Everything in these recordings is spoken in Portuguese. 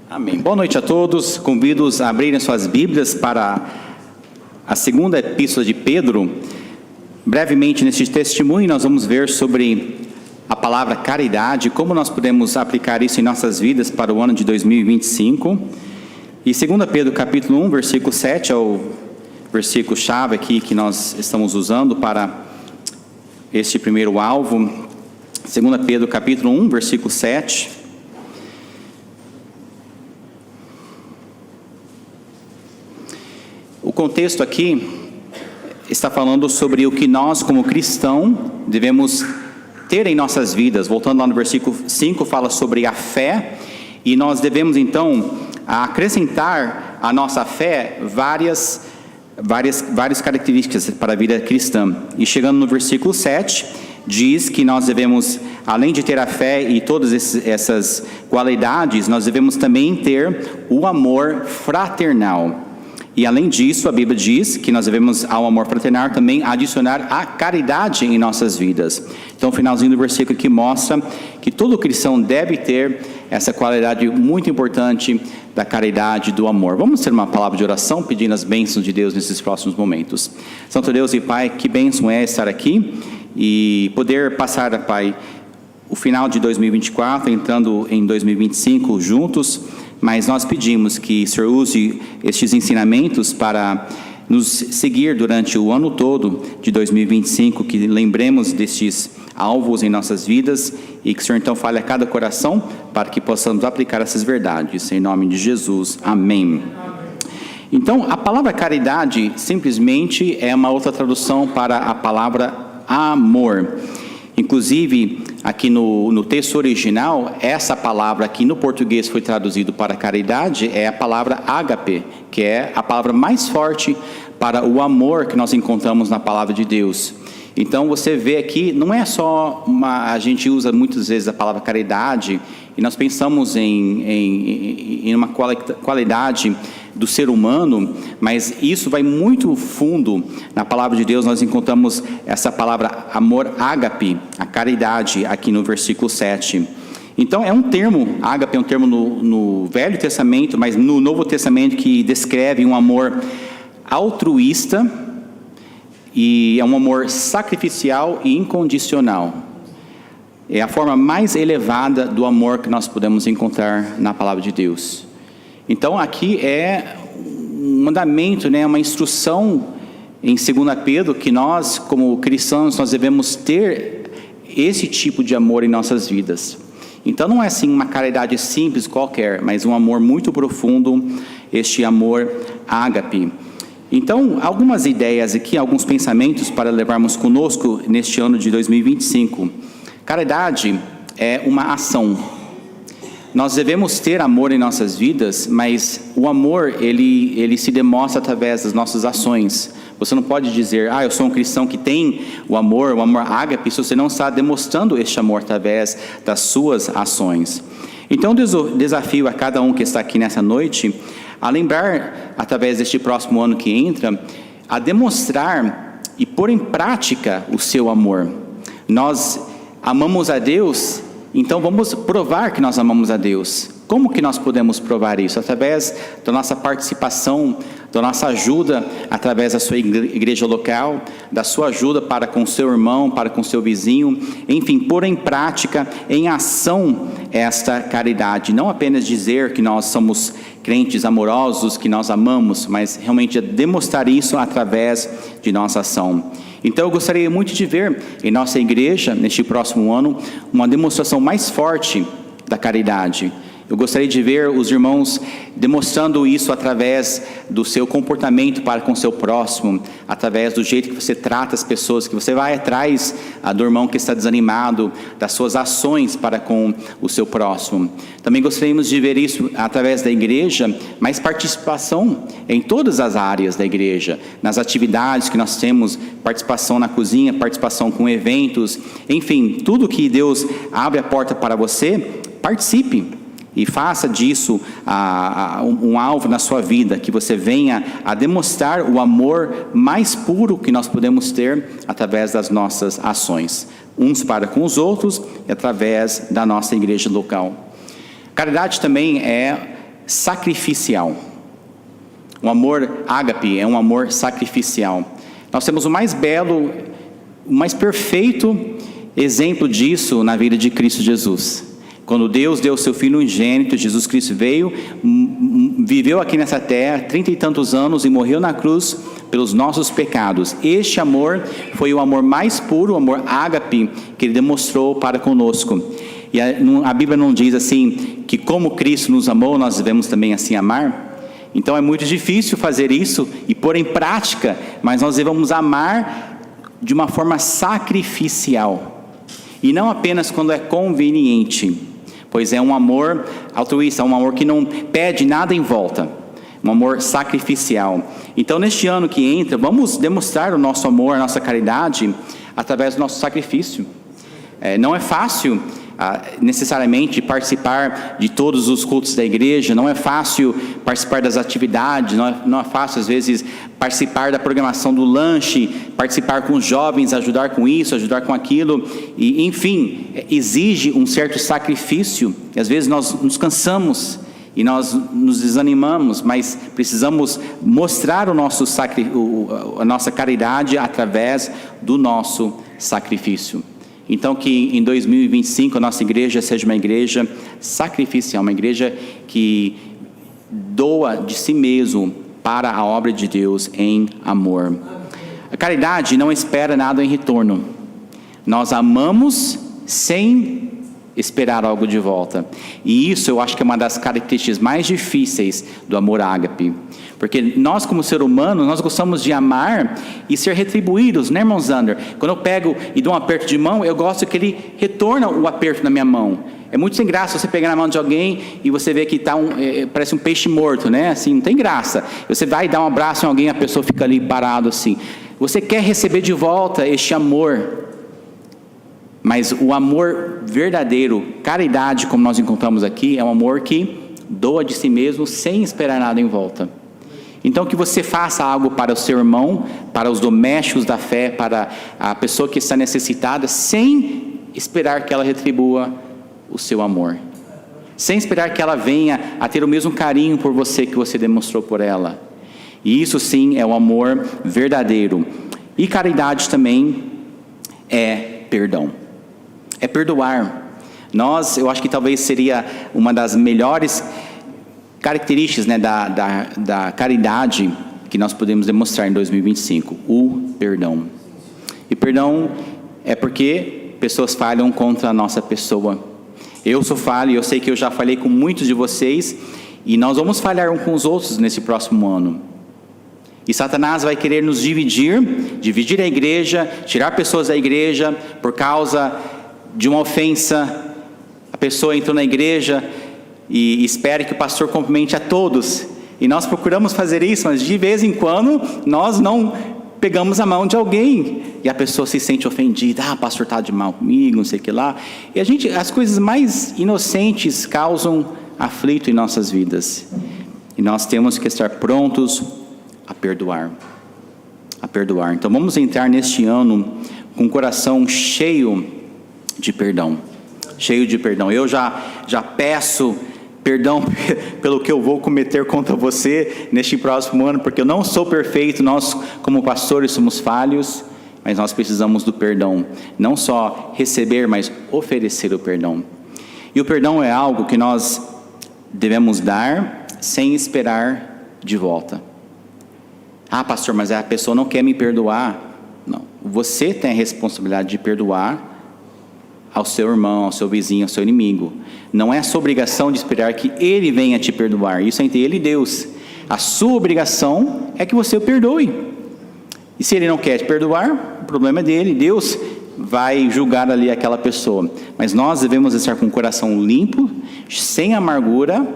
Amém. Boa noite a todos. Convido-os a abrirem suas Bíblias para a segunda epístola de Pedro. Brevemente, neste testemunho, nós vamos ver sobre a palavra caridade, como nós podemos aplicar isso em nossas vidas para o ano de 2025. E 2 Pedro, capítulo 1, versículo 7, é o versículo-chave aqui que nós estamos usando para este primeiro alvo. 2 Pedro, capítulo 1, versículo 7. O contexto aqui está falando sobre o que nós, como cristão, devemos ter em nossas vidas. Voltando lá no versículo 5, fala sobre a fé, e nós devemos então acrescentar à nossa fé várias características para a vida cristã. E chegando no versículo 7, diz que nós devemos, além de ter a fé e todas essas qualidades, nós devemos também ter o amor fraternal. E além disso, a Bíblia diz que nós devemos, ao amor fraternal, também adicionar a caridade em nossas vidas. Então, o finalzinho do versículo aqui mostra que todo cristão deve ter essa qualidade muito importante da caridade, do amor. Vamos ter uma palavra de oração, pedindo as bênçãos de Deus nesses próximos momentos. Santo Deus e Pai, que bênção é estar aqui e poder passar, Pai, o final de 2024, entrando em 2025 juntos. Mas nós pedimos que o Senhor use estes ensinamentos para nos seguir durante o ano todo de 2025, que lembremos destes alvos em nossas vidas e que o Senhor então fale a cada coração para que possamos aplicar essas verdades. Em nome de Jesus, amém. Então, a palavra caridade simplesmente é uma outra tradução para a palavra amor. Inclusive, aqui no texto original, essa palavra aqui no português foi traduzido para caridade, é a palavra ágape, que é a palavra mais forte para o amor que nós encontramos na palavra de Deus. Então você vê aqui, não é só a gente usa muitas vezes a palavra caridade, e nós pensamos em uma qualidade do ser humano, mas isso vai muito fundo. Na palavra de Deus nós encontramos essa palavra amor ágape, a caridade, aqui no versículo 7. Então é um termo, ágape é um termo no Velho Testamento, mas no Novo Testamento que descreve um amor altruísta, e é um amor sacrificial e incondicional. É a forma mais elevada do amor que nós podemos encontrar na palavra de Deus. Então aqui é um mandamento, uma instrução em 2 Pedro, que nós como cristãos, nós devemos ter esse tipo de amor em nossas vidas. Então não é assim uma caridade simples qualquer, mas um amor muito profundo, este amor ágape. Então, algumas ideias aqui, alguns pensamentos para levarmos conosco neste ano de 2025. Caridade é uma ação. Nós devemos ter amor em nossas vidas, mas o amor, ele se demonstra através das nossas ações. Você não pode dizer, eu sou um cristão que tem o amor ágape, se você não está demonstrando este amor através das suas ações. Então, eu desafio a cada um que está aqui nessa noite a lembrar, através deste próximo ano que entra, a demonstrar e pôr em prática o seu amor. Nós amamos a Deus, então vamos provar que nós amamos a Deus. Como que nós podemos provar isso? Através da nossa participação, da nossa ajuda, através da sua igreja local, da sua ajuda para com seu irmão, para com seu vizinho, enfim, pôr em prática, em ação, esta caridade. Não apenas dizer que nós somos crentes amorosos, que nós amamos, mas realmente demonstrar isso através de nossa ação. Então eu gostaria muito de ver em nossa igreja, neste próximo ano, uma demonstração mais forte da caridade. Eu gostaria de ver os irmãos demonstrando isso através do seu comportamento para com o seu próximo, através do jeito que você trata as pessoas, que você vai atrás do irmão que está desanimado, das suas ações para com o seu próximo. Também gostaríamos de ver isso através da igreja, mais participação em todas as áreas da igreja, nas atividades que nós temos, participação na cozinha, participação com eventos, enfim, tudo que Deus abre a porta para você, participe. E faça disso um alvo na sua vida, que você venha a demonstrar o amor mais puro que nós podemos ter através das nossas ações, uns para com os outros e através da nossa igreja local. Caridade também é sacrificial. O amor ágape é um amor sacrificial. Nós temos o mais belo, o mais perfeito exemplo disso na vida de Cristo Jesus. Quando Deus deu o seu Filho unigênito, Jesus Cristo veio, viveu aqui nessa terra 30 e tantos anos e morreu na cruz pelos nossos pecados. Este amor foi o amor mais puro, o amor ágape, que Ele demonstrou para conosco. E a Bíblia não diz assim, que como Cristo nos amou, nós devemos também assim amar? Então é muito difícil fazer isso e pôr em prática, mas nós devemos amar de uma forma sacrificial. E não apenas quando é conveniente, pois é um amor altruísta, um amor que não pede nada em volta, um amor sacrificial. Então neste ano que entra, vamos demonstrar o nosso amor, a nossa caridade, através do nosso sacrifício. Não é fácil necessariamente participar de todos os cultos da igreja, não é fácil participar das atividades, não é fácil às vezes participar da programação do lanche, participar com os jovens, ajudar com isso, ajudar com aquilo, e enfim, exige um certo sacrifício, e às vezes nós nos cansamos e nós nos desanimamos, mas precisamos mostrar a nossa caridade através do nosso sacrifício. Então que em 2025 a nossa igreja seja uma igreja sacrificial, uma igreja que doa de si mesmo para a obra de Deus em amor. A caridade não espera nada em retorno. Nós amamos sem esperar algo de volta. E isso eu acho que é uma das características mais difíceis do amor ágape. Porque nós como ser humano, nós gostamos de amar e ser retribuídos, né, irmão Zander? Quando eu pego e dou um aperto de mão, eu gosto que ele retorne o aperto na minha mão. É muito sem graça você pegar na mão de alguém e você vê que parece um peixe morto, né? Assim, não tem graça. Você vai dar um abraço em alguém, a pessoa fica ali parado assim. Você quer receber de volta este amor. Mas o amor verdadeiro, caridade, como nós encontramos aqui, é um amor que doa de si mesmo sem esperar nada em volta. Então que você faça algo para o seu irmão, para os domésticos da fé, para a pessoa que está necessitada, sem esperar que ela retribua o seu amor. Sem esperar que ela venha a ter o mesmo carinho por você que você demonstrou por ela. E isso sim é o amor verdadeiro. E caridade também é perdão. É perdoar. Eu acho que talvez seria uma das melhores características, né, da caridade que nós podemos demonstrar em 2025, o perdão. E perdão é porque pessoas falham contra a nossa pessoa. Eu sou falho e eu sei que eu já falhei com muitos de vocês, e nós vamos falhar uns com os outros nesse próximo ano. E Satanás vai querer nos dividir a igreja, tirar pessoas da igreja por causa de uma ofensa. A pessoa entrou na igreja e espera que o pastor cumprimente a todos, e nós procuramos fazer isso, mas de vez em quando nós não pegamos a mão de alguém, e a pessoa se sente ofendida. O pastor está de mal comigo, não sei o que lá, e as coisas mais inocentes causam aflito em nossas vidas, e nós temos que estar prontos a perdoar. Então vamos entrar neste ano com o coração cheio de perdão. Eu já peço perdão pelo que eu vou cometer contra você neste próximo ano, porque eu não sou perfeito, nós como pastores somos falhos, mas nós precisamos do perdão, não só receber, mas oferecer o perdão. E o perdão é algo que nós devemos dar sem esperar de volta. Pastor, mas a pessoa não quer me perdoar. Não, você tem a responsabilidade de perdoar ao seu irmão, ao seu vizinho, ao seu inimigo. Não é a sua obrigação de esperar que ele venha te perdoar. Isso é entre ele e Deus. A sua obrigação é que você o perdoe. E se ele não quer te perdoar, o problema é dele. Deus vai julgar ali aquela pessoa. Mas nós devemos estar com o coração limpo, sem amargura,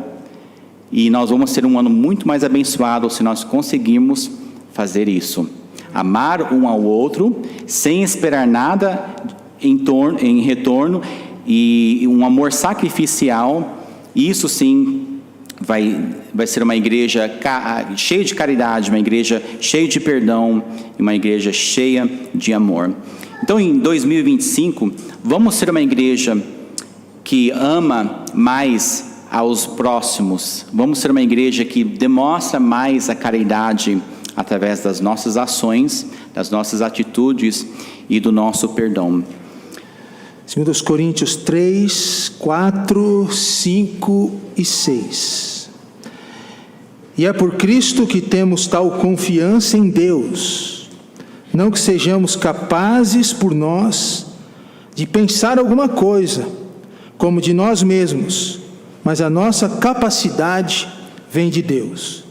e nós vamos ter um ano muito mais abençoado se nós conseguirmos fazer isso. Amar um ao outro, sem esperar nada em retorno, e um amor sacrificial. Isso sim vai ser uma igreja cheia de caridade, uma igreja cheia de perdão, e uma igreja cheia de amor. Então em 2025 vamos ser uma igreja que ama mais aos próximos. Vamos ser uma igreja que demonstra mais a caridade através das nossas ações, das nossas atitudes e do nosso perdão. 2 Coríntios 3, 4, 5 e 6. E é por Cristo que temos tal confiança em Deus, não que sejamos capazes por nós de pensar alguma coisa, como de nós mesmos, mas a nossa capacidade vem de Deus,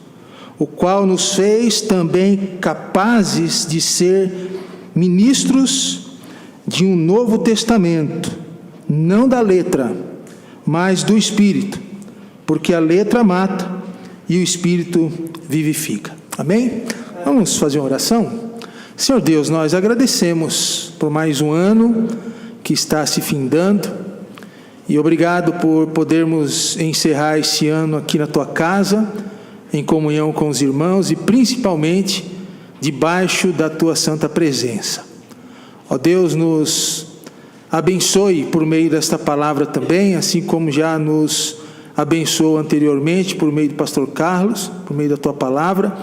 o qual nos fez também capazes de ser ministros de um novo testamento, não da letra, mas do Espírito, porque a letra mata e o Espírito vivifica. Amém? Vamos fazer uma oração? Senhor Deus, nós agradecemos por mais um ano que está se findando, e obrigado por podermos encerrar esse ano aqui na Tua casa, em comunhão com os irmãos e principalmente debaixo da Tua santa presença. Ó Deus, nos abençoe por meio desta palavra também, assim como já nos abençoou anteriormente por meio do pastor Carlos, por meio da Tua palavra,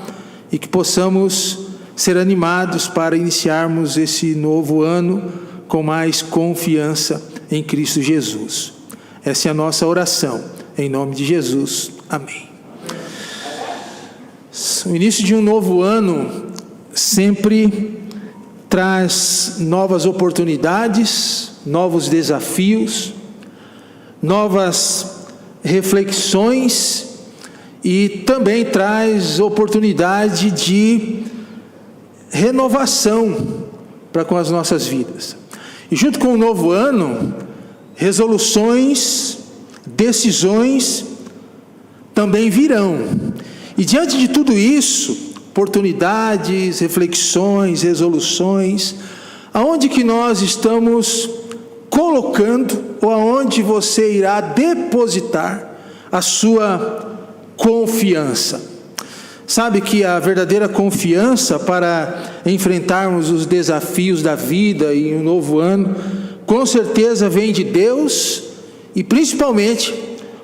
e que possamos ser animados para iniciarmos esse novo ano com mais confiança em Cristo Jesus. Essa é a nossa oração, em nome de Jesus. Amém. O início de um novo ano sempre traz novas oportunidades, novos desafios, novas reflexões e também traz oportunidade de renovação para com as nossas vidas. E junto com o novo ano, resoluções, decisões também virão. E diante de tudo isso, oportunidades, reflexões, resoluções, aonde que nós estamos colocando, ou aonde você irá depositar a sua confiança? Sabe que a verdadeira confiança para enfrentarmos os desafios da vida e um novo ano, com certeza vem de Deus e principalmente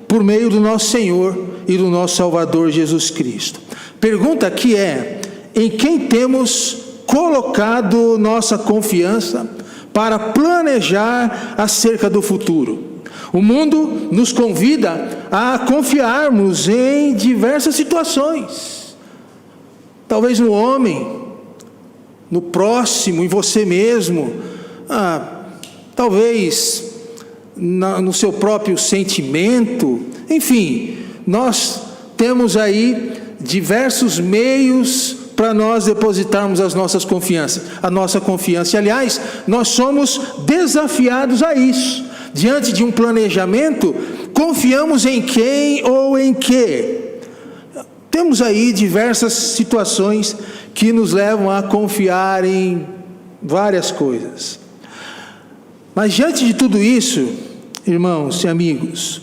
por meio do nosso Senhor e do nosso Salvador Jesus Cristo. Pergunta aqui é: em quem temos colocado nossa confiança para planejar acerca do futuro? O mundo nos convida a confiarmos em diversas situações. Talvez no homem, no próximo, em você mesmo, talvez no seu próprio sentimento. Enfim, nós temos aí diversos meios para nós depositarmos a nossa confiança. E, aliás, nós somos desafiados a isso. Diante de um planejamento, confiamos em quem ou em quê? Temos aí diversas situações que nos levam a confiar em várias coisas. Mas diante de tudo isso, irmãos e amigos,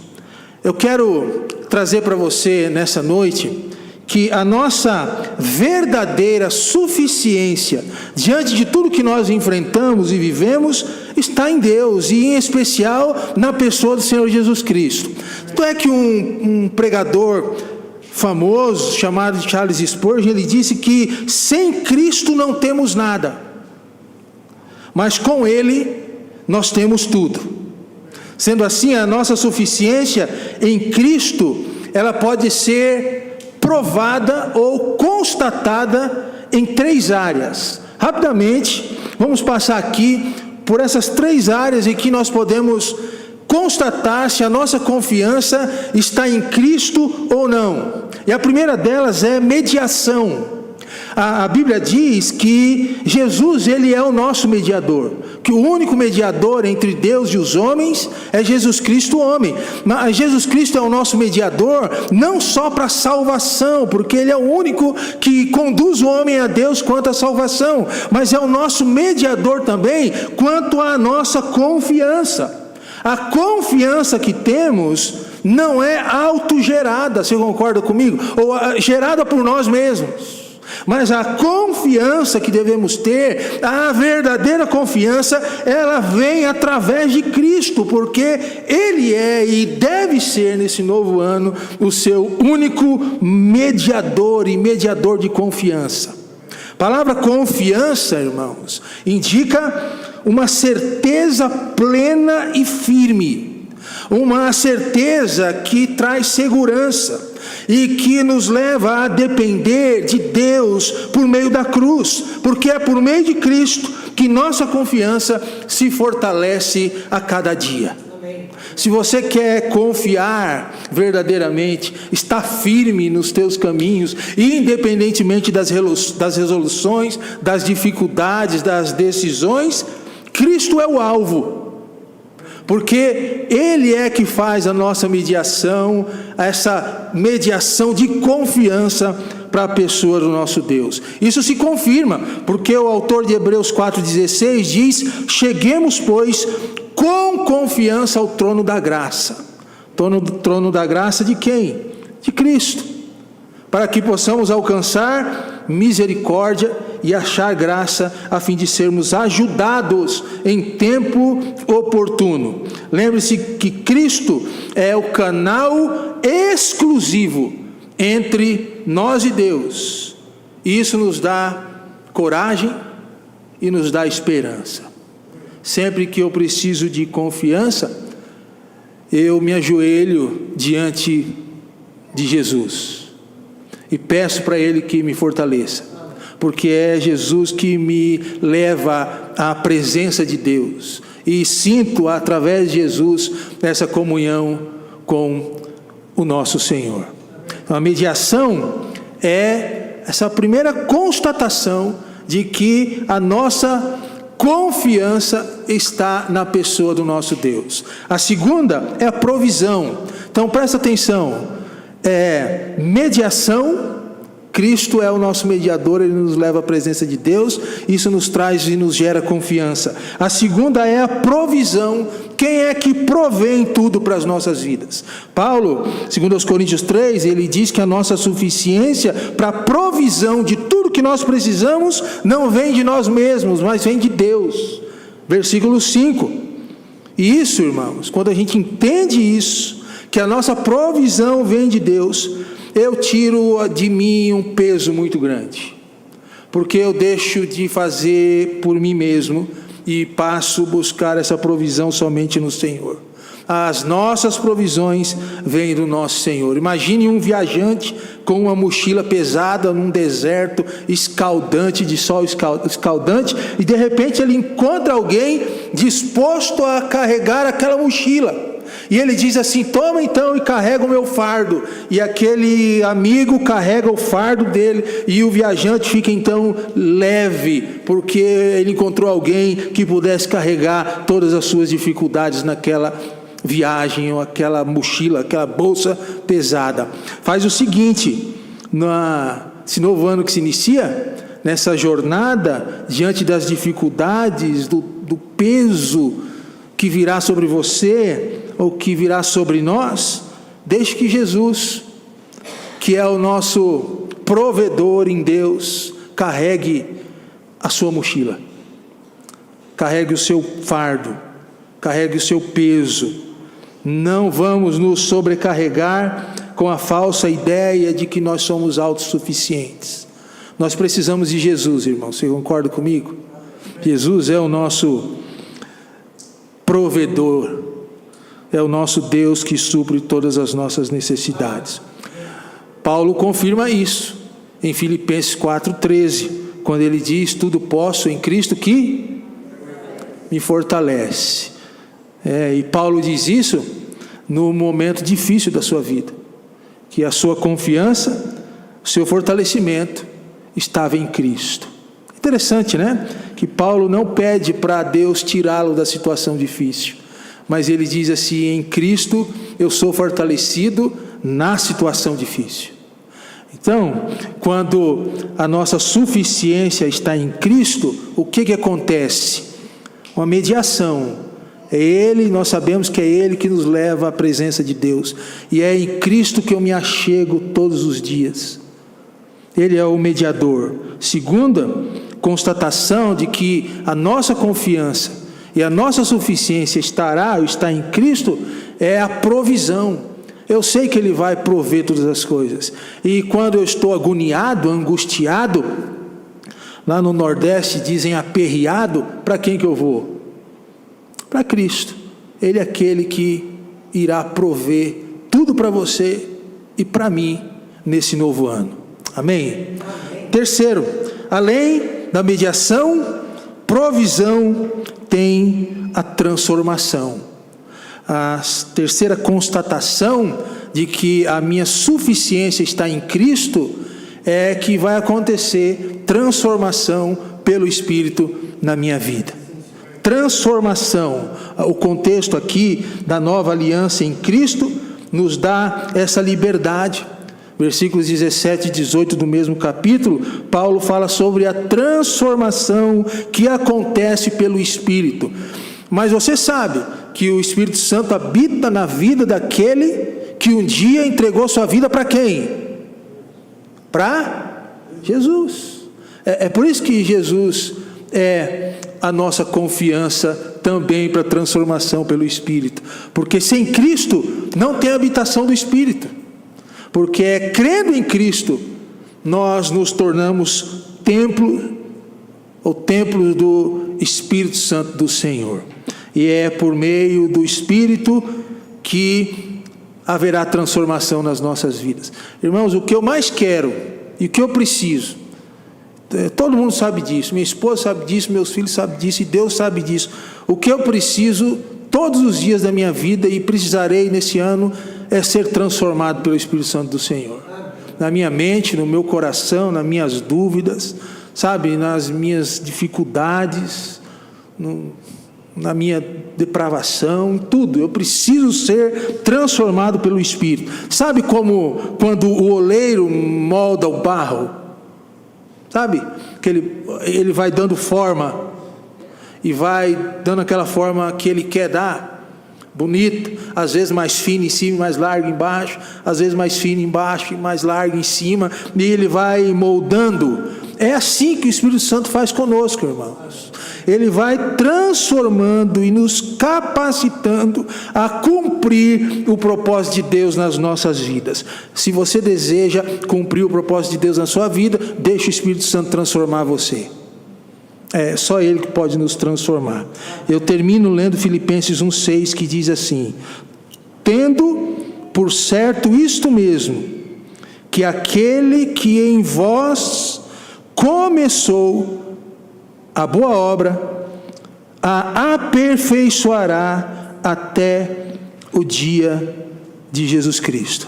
eu quero trazer para você nessa noite que a nossa verdadeira suficiência diante de tudo que nós enfrentamos e vivemos está em Deus, e em especial na pessoa do Senhor Jesus Cristo. Então é que um pregador famoso chamado Charles Spurgeon, ele disse que sem Cristo não temos nada, mas com Ele nós temos tudo. Sendo assim, a nossa suficiência em Cristo, ela pode ser provada ou constatada em 3 áreas. Rapidamente, vamos passar aqui por essas 3 áreas em que nós podemos constatar se a nossa confiança está em Cristo ou não. E a primeira delas é mediação. A Bíblia diz que Jesus, Ele é o nosso mediador, que o único mediador entre Deus e os homens é Jesus Cristo, o homem. Mas Jesus Cristo é o nosso mediador não só para a salvação, porque Ele é o único que conduz o homem a Deus quanto à salvação, mas é o nosso mediador também quanto à nossa confiança. A confiança que temos não é autogerada, você concorda comigo? Ou gerada por nós mesmos. Mas a confiança que devemos ter, a verdadeira confiança, ela vem através de Cristo, porque Ele é e deve ser nesse novo ano o seu único mediador e mediador de confiança. A palavra confiança, irmãos, indica uma certeza plena e firme, uma certeza que traz segurança e que nos leva a depender de Deus por meio da cruz, porque é por meio de Cristo que nossa confiança se fortalece a cada dia. Se você quer confiar verdadeiramente, estar firme nos teus caminhos, independentemente das resoluções, das dificuldades, das decisões, Cristo é o alvo. Porque Ele é que faz a nossa mediação, essa mediação de confiança para a pessoa do nosso Deus. Isso se confirma, porque o autor de Hebreus 4,16 diz: cheguemos, pois, com confiança ao trono da graça. Trono da graça de quem? De Cristo. Para que possamos alcançar misericórdia e achar graça, a fim de sermos ajudados em tempo oportuno. Lembre-se que Cristo é o canal exclusivo entre nós e Deus. Isso nos dá coragem e nos dá esperança. Sempre que eu preciso de confiança, eu me ajoelho diante de Jesus e peço para Ele que me fortaleça, porque é Jesus que me leva à presença de Deus, e sinto através de Jesus essa comunhão com o nosso Senhor. Então, a mediação é essa primeira constatação de que a nossa confiança está na pessoa do nosso Deus. A segunda é a provisão. Então presta atenção, mediação. Cristo é o nosso mediador, Ele nos leva à presença de Deus, isso nos traz e nos gera confiança. A segunda é a provisão. Quem é que provém tudo para as nossas vidas? Paulo, segundo aos Coríntios 3, ele diz que a nossa suficiência para a provisão de tudo que nós precisamos não vem de nós mesmos, mas vem de Deus. Versículo 5. E isso, irmãos, quando a gente entende isso, que a nossa provisão vem de Deus, eu tiro de mim um peso muito grande, porque eu deixo de fazer por mim mesmo e passo a buscar essa provisão somente no Senhor. As nossas provisões vêm do nosso Senhor. Imagine um viajante com uma mochila pesada num deserto escaldante, de sol escaldante, e de repente ele encontra alguém disposto a carregar aquela mochila. E ele diz assim: toma então e carrega o meu fardo. E aquele amigo carrega o fardo dele, e o viajante fica então leve, porque ele encontrou alguém que pudesse carregar todas as suas dificuldades naquela viagem, ou aquela mochila, aquela bolsa pesada. Faz o seguinte, nesse novo ano que se inicia, nessa jornada, diante das dificuldades, do peso que virá sobre você, ou que virá sobre nós, deixe que Jesus, que é o nosso provedor em Deus, carregue a sua mochila, carregue o seu fardo, carregue o seu peso. Não vamos nos sobrecarregar com a falsa ideia de que nós somos autossuficientes. Nós precisamos de Jesus, irmão. Você concorda comigo? Jesus é o nosso provedor, é o nosso Deus que supre todas as nossas necessidades. Paulo confirma isso em Filipenses 4,13, quando ele diz: tudo posso em Cristo que me fortalece. E Paulo diz isso no momento difícil da sua vida, que a sua confiança, o seu fortalecimento estava em Cristo. Interessante, né? Que Paulo não pede para Deus tirá-lo da situação difícil, mas ele diz assim: em Cristo eu sou fortalecido na situação difícil. Então, quando a nossa suficiência está em Cristo, o que acontece? Uma mediação. É Ele, nós sabemos que é Ele que nos leva à presença de Deus, e é em Cristo que eu me achego todos os dias. Ele é o mediador. Segunda constatação de que a nossa confiança e a nossa suficiência está em Cristo é a provisão. Eu sei que Ele vai prover todas as coisas. E quando eu estou agoniado, angustiado, lá no Nordeste dizem aperreado, para quem que eu vou? Para Cristo. Ele é aquele que irá prover tudo para você e para mim nesse novo ano. Amém? Terceiro, além da mediação, provisão, tem a transformação. A terceira constatação de que a minha suficiência está em Cristo é que vai acontecer transformação pelo Espírito na minha vida. Transformação. O contexto aqui da nova aliança em Cristo nos dá essa liberdade. Versículos 17 e 18 do mesmo capítulo, Paulo fala sobre a transformação que acontece pelo Espírito. Mas você sabe que o Espírito Santo habita na vida daquele que um dia entregou sua vida para quem? Para Jesus. É por isso que Jesus é a nossa confiança também para a transformação pelo Espírito. Porque sem Cristo não tem habitação do Espírito. Porque é crendo em Cristo, nós nos tornamos templo do Espírito Santo do Senhor. E é por meio do Espírito que haverá transformação nas nossas vidas. Irmãos, o que eu mais quero e o que eu preciso, todo mundo sabe disso, minha esposa sabe disso, meus filhos sabem disso e Deus sabe disso. O que eu preciso todos os dias da minha vida e precisarei nesse ano é ser transformado pelo Espírito Santo do Senhor. Na minha mente, no meu coração, nas minhas dúvidas, sabe, nas minhas dificuldades, na minha depravação, tudo. Eu preciso ser transformado pelo Espírito. Sabe como quando o oleiro molda o barro? Sabe? Que ele vai dando forma e vai dando aquela forma que ele quer dar. Bonito, às vezes mais fino em cima e mais largo embaixo, às vezes mais fino embaixo e mais largo em cima, e ele vai moldando. É assim que o Espírito Santo faz conosco, irmãos. Ele vai transformando e nos capacitando a cumprir o propósito de Deus nas nossas vidas. Se você deseja cumprir o propósito de Deus na sua vida, deixe o Espírito Santo transformar você. É só Ele que pode nos transformar. Eu termino lendo Filipenses 1,6, que diz assim: tendo por certo isto mesmo, que aquele que em vós começou a boa obra, a aperfeiçoará até o dia de Jesus Cristo.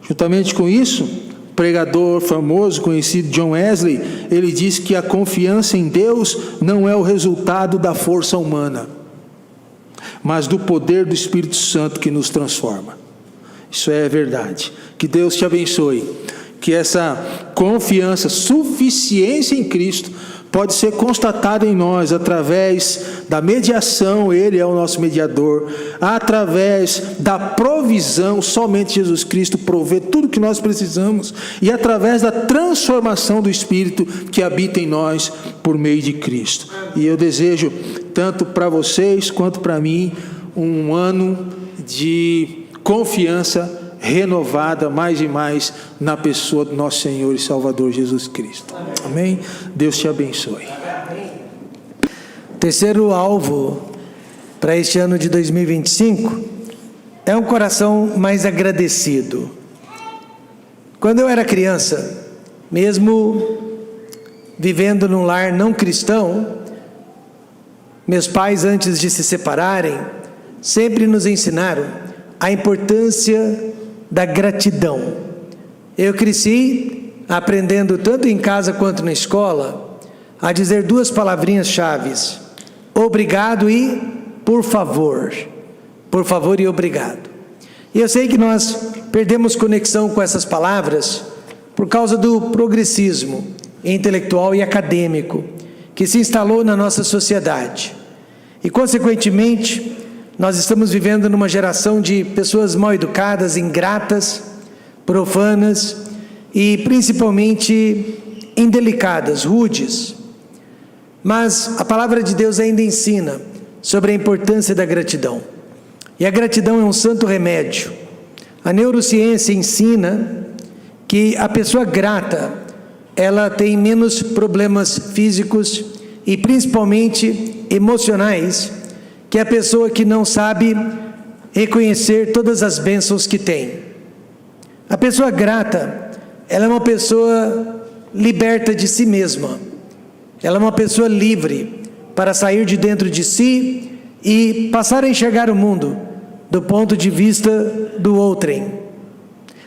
Juntamente com isso, pregador famoso, conhecido, John Wesley, ele diz que a confiança em Deus não é o resultado da força humana, mas do poder do Espírito Santo que nos transforma. Isso é verdade. Que Deus te abençoe. Que essa confiança, suficiência em Cristo, pode ser constatada em nós através da mediação, Ele é o nosso mediador, através da provisão, somente Jesus Cristo provê tudo que nós precisamos, e através da transformação do Espírito que habita em nós por meio de Cristo. E eu desejo, tanto para vocês quanto para mim, um ano de confiança renovada mais e mais na pessoa do nosso Senhor e Salvador Jesus Cristo. Amém? Deus te abençoe. Terceiro alvo para este ano de 2025 é um coração mais agradecido. Quando eu era criança, mesmo vivendo num lar não cristão, meus pais, antes de se separarem, sempre nos ensinaram a importância da gratidão. Eu cresci aprendendo tanto em casa quanto na escola a dizer duas palavrinhas chaves: obrigado e por favor. Por favor e obrigado. E eu sei que nós perdemos conexão com essas palavras por causa do progressismo intelectual e acadêmico que se instalou na nossa sociedade. E, consequentemente, nós estamos vivendo numa geração de pessoas mal educadas, ingratas, profanas, e principalmente indelicadas, rudes. Mas a palavra de Deus ainda ensina sobre a importância da gratidão. E a gratidão é um santo remédio. A neurociência ensina que a pessoa grata, ela tem menos problemas físicos e principalmente emocionais que a pessoa que não sabe reconhecer todas as bênçãos que tem. A pessoa grata, ela é uma pessoa liberta de si mesma. Ela é uma pessoa livre para sair de dentro de si e passar a enxergar o mundo do ponto de vista do outrem.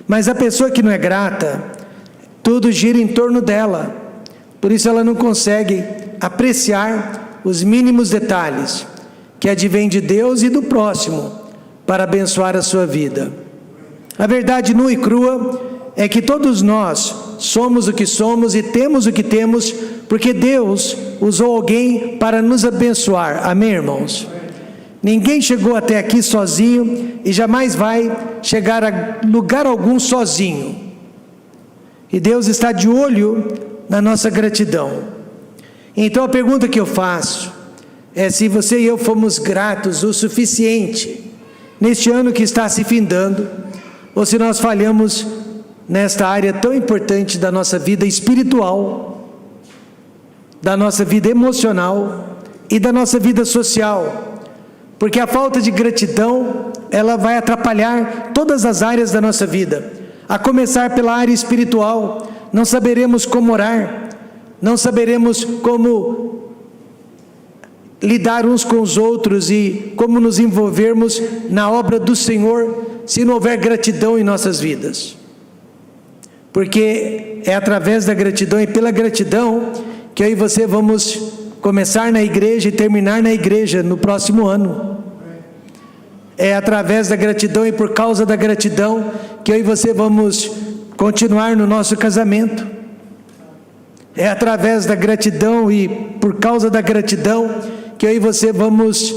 Mas a pessoa que não é grata, tudo gira em torno dela. Por isso ela não consegue apreciar os mínimos detalhes que advêm de Deus e do próximo para abençoar a sua vida. A verdade nua e crua é que todos nós somos o que somos e temos o que temos, porque Deus usou alguém para nos abençoar. Amém, irmãos? Ninguém chegou até aqui sozinho e jamais vai chegar a lugar algum sozinho. E Deus está de olho na nossa gratidão. Então a pergunta que eu faço é se você e eu fomos gratos o suficiente neste ano que está se findando, ou se nós falhamos nesta área tão importante da nossa vida espiritual, da nossa vida emocional e da nossa vida social. Porque a falta de gratidão, ela vai atrapalhar todas as áreas da nossa vida, a começar pela área espiritual. Não saberemos como orar, não saberemos como lidar uns com os outros e como nos envolvermos na obra do Senhor, se não houver gratidão em nossas vidas. Porque é através da gratidão e pela gratidão que eu e você vamos começar na igreja e terminar na igreja no próximo ano. É através da gratidão e por causa da gratidão que eu e você vamos continuar no nosso casamento. É através da gratidão e por causa da gratidão que eu e você vamos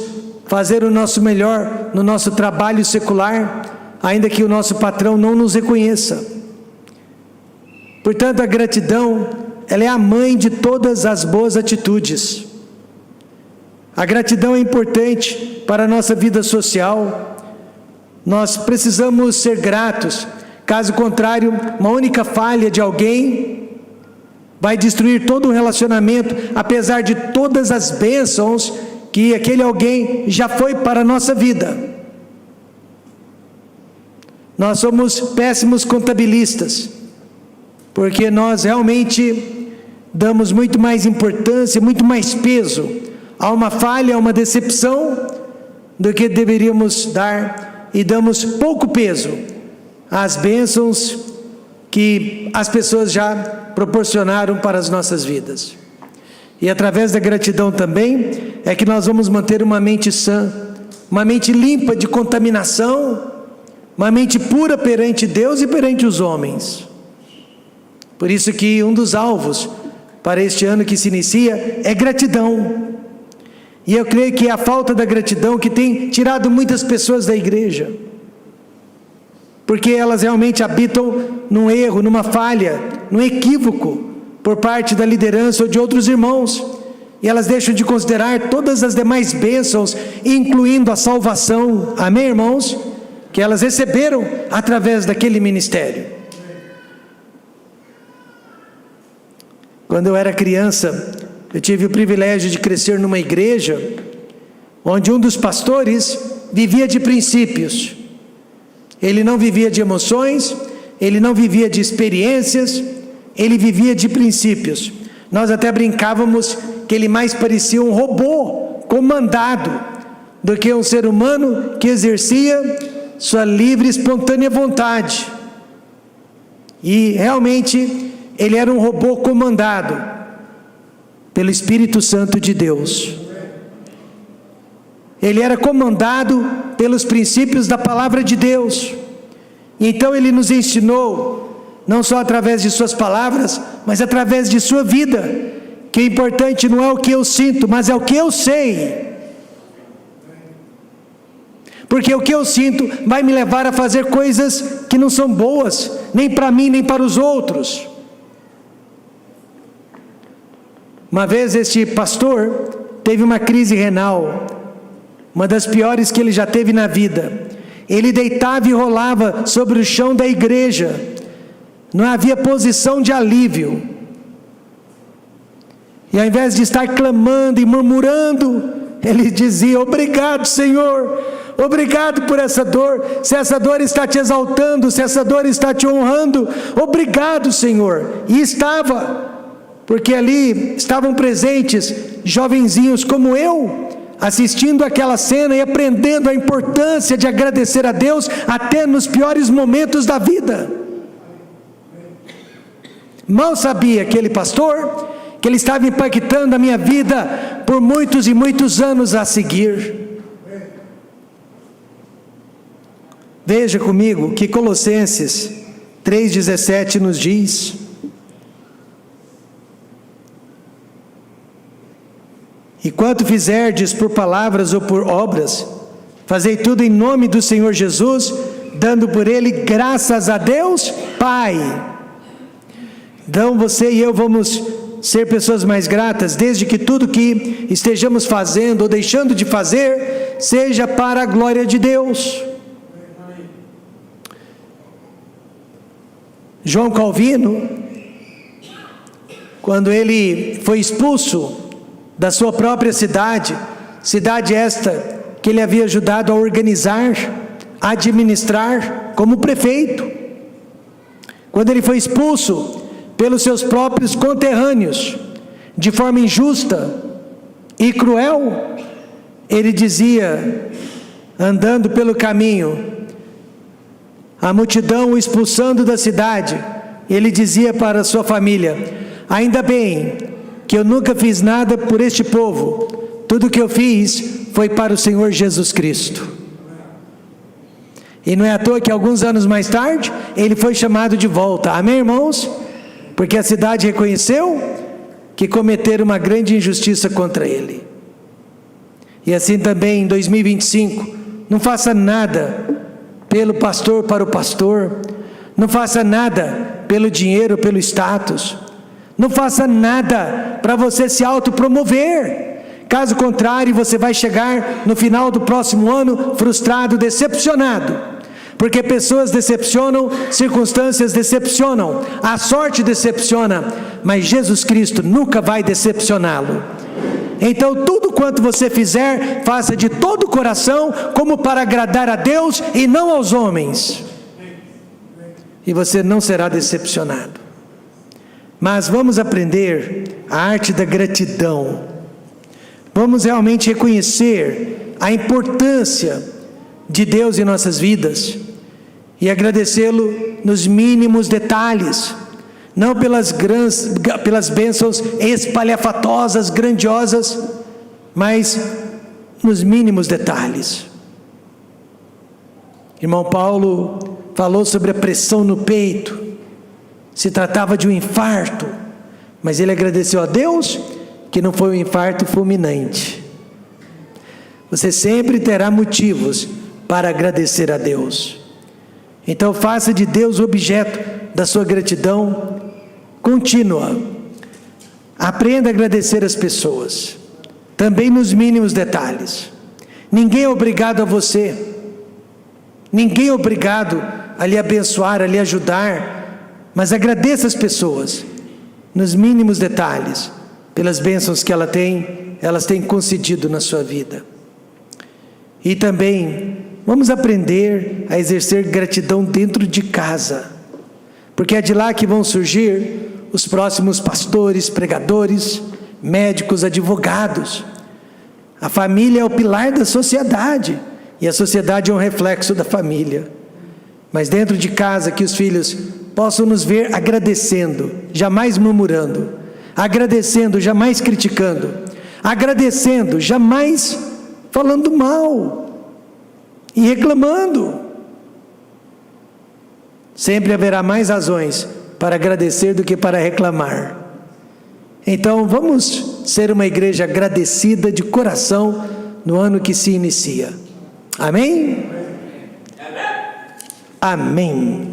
fazer o nosso melhor no nosso trabalho secular, ainda que o nosso patrão não nos reconheça. Portanto, a gratidão, ela é a mãe de todas as boas atitudes. A gratidão é importante para a nossa vida social. Nós precisamos ser gratos. Caso contrário, uma única falha de alguém vai destruir todo um relacionamento, apesar de todas as bênçãos que aquele alguém já foi para a nossa vida. Nós somos péssimos contabilistas, porque nós realmente damos muito mais importância, muito mais peso a uma falha, a uma decepção, do que deveríamos dar, e damos pouco peso às bênçãos que as pessoas já proporcionaram para as nossas vidas. E através da gratidão também é que nós vamos manter uma mente sã, uma mente limpa de contaminação, uma mente pura perante Deus e perante os homens. Por isso que um dos alvos para este ano que se inicia é gratidão. E eu creio que é a falta da gratidão que tem tirado muitas pessoas da igreja, porque elas realmente habitam num erro, numa falha, num equívoco por parte da liderança ou de outros irmãos, e elas deixam de considerar todas as demais bênçãos, incluindo a salvação, amém, irmãos? Que elas receberam através daquele ministério. Quando eu era criança, eu tive o privilégio de crescer numa igreja onde um dos pastores vivia de princípios. Ele não vivia de emoções, ele não vivia de experiências, ele vivia de princípios. Nós até brincávamos que ele mais parecia um robô comandado do que um ser humano que exercia sua livre e espontânea vontade. E realmente ele era um robô comandado pelo Espírito Santo de Deus. Ele era comandado pelos princípios da palavra de Deus. E então ele nos ensinou, não só através de suas palavras, mas através de sua vida, que o importante não é o que eu sinto, mas é o que eu sei. Porque o que eu sinto vai me levar a fazer coisas que não são boas, nem para mim, nem para os outros. Uma vez este pastor teve uma crise renal, uma das piores que ele já teve na vida. Ele deitava e rolava sobre o chão da igreja, não havia posição de alívio. E ao invés de estar clamando e murmurando, ele dizia: obrigado, Senhor, obrigado por essa dor. Se essa dor está te exaltando, se essa dor está te honrando, obrigado, Senhor. E estava, porque ali estavam presentes jovenzinhos como eu, assistindo aquela cena e aprendendo a importância de agradecer a Deus até nos piores momentos da vida. Mal sabia aquele pastor que ele estava impactando a minha vida por muitos e muitos anos a seguir. Veja comigo que Colossenses 3,17 nos diz: e quanto fizerdes por palavras ou por obras, fazei tudo em nome do Senhor Jesus, dando por ele graças a Deus Pai. Então você e eu vamos ser pessoas mais gratas, desde que tudo que estejamos fazendo ou deixando de fazer, seja para a glória de Deus. João Calvino, quando ele foi expulso da sua própria cidade esta que ele havia ajudado a organizar, a administrar como prefeito, quando ele foi expulso pelos seus próprios conterrâneos, de forma injusta e cruel, ele dizia, andando pelo caminho, a multidão o expulsando da cidade, ele dizia para a sua família: ainda bem que eu nunca fiz nada por este povo, tudo que eu fiz foi para o Senhor Jesus Cristo. E não é à toa que alguns anos mais tarde, ele foi chamado de volta, amém, irmãos? Porque a cidade reconheceu que cometeram uma grande injustiça contra ele. E assim também em 2025, não faça nada pelo pastor para o pastor, não faça nada pelo dinheiro, pelo status, não faça nada para você se autopromover. Caso contrário, você vai chegar no final do próximo ano frustrado, decepcionado. Porque pessoas decepcionam, circunstâncias decepcionam, a sorte decepciona, mas Jesus Cristo nunca vai decepcioná-lo. Então tudo quanto você fizer, faça de todo o coração, como para agradar a Deus e não aos homens, e você não será decepcionado. Mas vamos aprender a arte da gratidão, vamos realmente reconhecer a importância de Deus em nossas vidas, e agradecê-lo nos mínimos detalhes, não pelas bênçãos espalhafatosas, grandiosas, mas nos mínimos detalhes. Irmão Paulo falou sobre a pressão no peito, se tratava de um infarto, mas ele agradeceu a Deus que não foi um infarto fulminante. Você sempre terá motivos para agradecer a Deus. Então faça de Deus o objeto da sua gratidão contínua. Aprenda a agradecer as pessoas, também nos mínimos detalhes. Ninguém é obrigado a você, ninguém é obrigado a lhe abençoar, a lhe ajudar, mas agradeça as pessoas nos mínimos detalhes, pelas bênçãos que elas têm concedido na sua vida. E também vamos aprender a exercer gratidão dentro de casa, porque é de lá que vão surgir os próximos pastores, pregadores, médicos, advogados. A família é o pilar da sociedade, e a sociedade é um reflexo da família. Mas dentro de casa, que os filhos possam nos ver agradecendo, jamais murmurando, agradecendo, jamais criticando, agradecendo, jamais falando mal e reclamando. Sempre haverá mais razões para agradecer do que para reclamar. Então vamos ser uma igreja agradecida de coração no ano que se inicia. Amém? Amém.